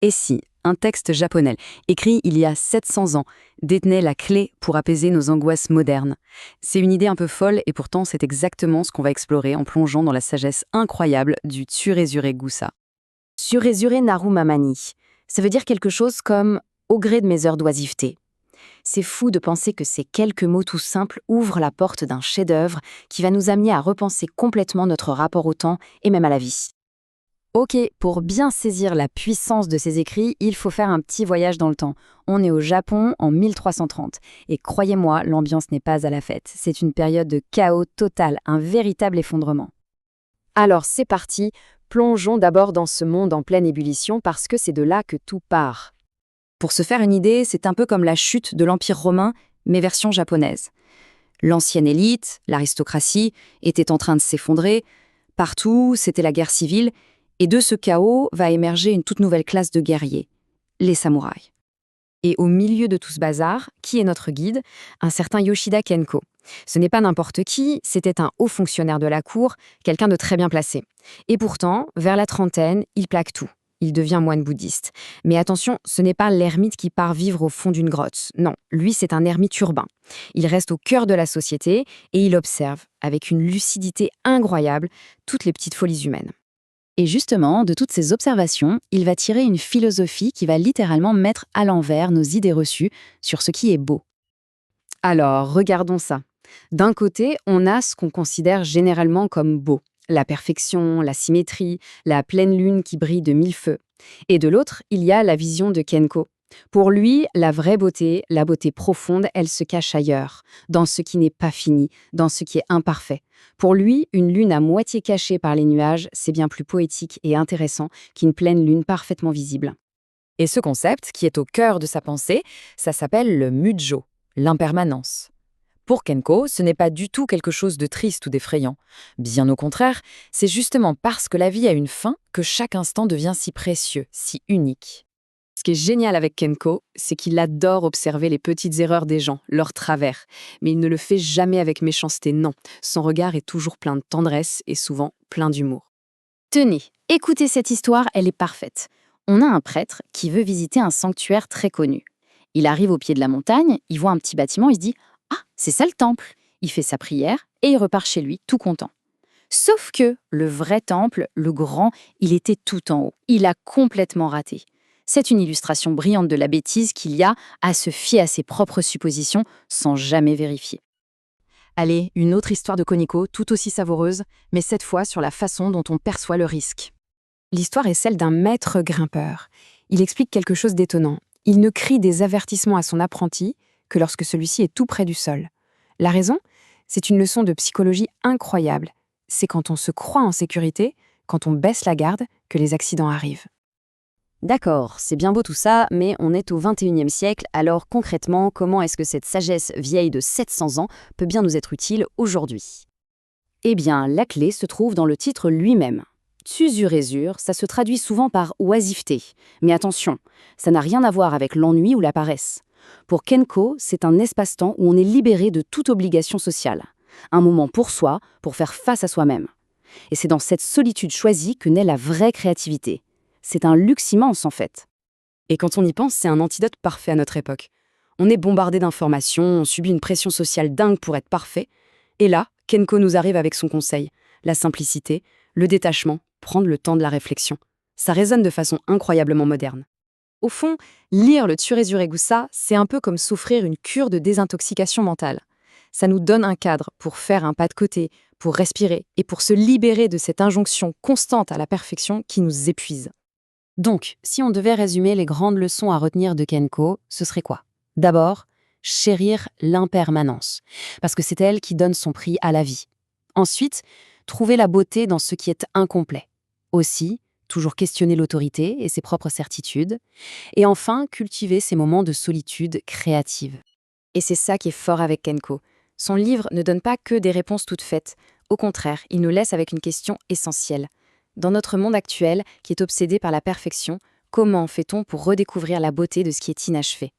Et si un texte japonais, écrit il y a 700 ans, détenait la clé pour apaiser nos angoisses modernes? C'est une idée un peu folle et pourtant c'est exactement ce qu'on va explorer en plongeant dans la sagesse incroyable du Tsurezure Gusa. Surezure Narumamani. Ça veut dire quelque chose comme au gré de mes heures d'oisiveté. C'est fou de penser que ces quelques mots tout simples ouvrent la porte d'un chef-d'œuvre qui va nous amener à repenser complètement notre rapport au temps et même à la vie. Ok, pour bien saisir la puissance de ces écrits, il faut faire un petit voyage dans le temps. On est au Japon en 1330. Et croyez-moi, l'ambiance n'est pas à la fête. C'est une période de chaos total, un véritable effondrement. Alors c'est parti, plongeons d'abord dans ce monde en pleine ébullition parce que c'est de là que tout part. Pour se faire une idée, c'est un peu comme la chute de l'Empire romain, mais version japonaise. L'ancienne élite, l'aristocratie, était en train de s'effondrer. Partout, c'était la guerre civile. Et de ce chaos va émerger une toute nouvelle classe de guerriers, les samouraïs. Et au milieu de tout ce bazar, qui est notre guide? Un certain Yoshida Kenko. Ce n'est pas n'importe qui, c'était un haut fonctionnaire de la cour, quelqu'un de très bien placé. Et pourtant, vers la trentaine, il plaque tout. Il devient moine bouddhiste. Mais attention, ce n'est pas l'ermite qui part vivre au fond d'une grotte. Non, lui, c'est un ermite urbain. Il reste au cœur de la société et il observe, avec une lucidité incroyable, toutes les petites folies humaines. Et justement, de toutes ces observations, il va tirer une philosophie qui va littéralement mettre à l'envers nos idées reçues sur ce qui est beau. Alors, regardons ça. D'un côté, on a ce qu'on considère généralement comme beau. La perfection, la symétrie, la pleine lune qui brille de mille feux. Et de l'autre, il y a la vision de Kenko. Pour lui, la vraie beauté, la beauté profonde, elle se cache ailleurs, dans ce qui n'est pas fini, dans ce qui est imparfait. Pour lui, une lune à moitié cachée par les nuages, c'est bien plus poétique et intéressant qu'une pleine lune parfaitement visible. Et ce concept, qui est au cœur de sa pensée, ça s'appelle le mujo, l'impermanence. Pour Kenko, ce n'est pas du tout quelque chose de triste ou d'effrayant. Bien au contraire, c'est justement parce que la vie a une fin que chaque instant devient si précieux, si unique. Ce qui est génial avec Kenko, c'est qu'il adore observer les petites erreurs des gens, leurs travers. Mais il ne le fait jamais avec méchanceté, non. Son regard est toujours plein de tendresse et souvent plein d'humour. Tenez, écoutez cette histoire, elle est parfaite. On a un prêtre qui veut visiter un sanctuaire très connu. Il arrive au pied de la montagne, il voit un petit bâtiment, il se dit « Ah, c'est ça le temple !» Il fait sa prière et il repart chez lui, tout content. Sauf que le vrai temple, le grand, il était tout en haut. Il a complètement raté. C'est une illustration brillante de la bêtise qu'il y a à se fier à ses propres suppositions sans jamais vérifier. Allez, une autre histoire de Koniko, tout aussi savoureuse, mais cette fois sur la façon dont on perçoit le risque. L'histoire est celle d'un maître grimpeur. Il explique quelque chose d'étonnant. Il ne crie des avertissements à son apprenti que lorsque celui-ci est tout près du sol. La raison? C'est une leçon de psychologie incroyable. C'est quand on se croit en sécurité, quand on baisse la garde, que les accidents arrivent. D'accord, c'est bien beau tout ça, mais on est au XXIe siècle, alors concrètement, comment est-ce que cette sagesse vieille de 700 ans peut bien nous être utile aujourd'hui? Eh bien, la clé se trouve dans le titre lui-même. Tsusurezure, ça se traduit souvent par oisiveté. Mais attention, ça n'a rien à voir avec l'ennui ou la paresse. Pour Kenko, c'est un espace-temps où on est libéré de toute obligation sociale. Un moment pour soi, pour faire face à soi-même. Et c'est dans cette solitude choisie que naît la vraie créativité. C'est un luxe immense, en fait. Et quand on y pense, c'est un antidote parfait à notre époque. On est bombardé d'informations, on subit une pression sociale dingue pour être parfait. Et là, Kenko nous arrive avec son conseil. La simplicité, le détachement, prendre le temps de la réflexion. Ça résonne de façon incroyablement moderne. Au fond, lire le Tsurezure Gusa, c'est un peu comme souffrir une cure de désintoxication mentale. Ça nous donne un cadre pour faire un pas de côté, pour respirer et pour se libérer de cette injonction constante à la perfection qui nous épuise. Donc, si on devait résumer les grandes leçons à retenir de Kenko, ce serait quoi? D'abord, chérir l'impermanence, parce que c'est elle qui donne son prix à la vie. Ensuite, trouver la beauté dans ce qui est incomplet. Aussi, toujours questionner l'autorité et ses propres certitudes. Et enfin, cultiver ces moments de solitude créative. Et c'est ça qui est fort avec Kenko. Son livre ne donne pas que des réponses toutes faites. Au contraire, il nous laisse avec une question essentielle. Dans notre monde actuel, qui est obsédé par la perfection, comment fait-on pour redécouvrir la beauté de ce qui est inachevé?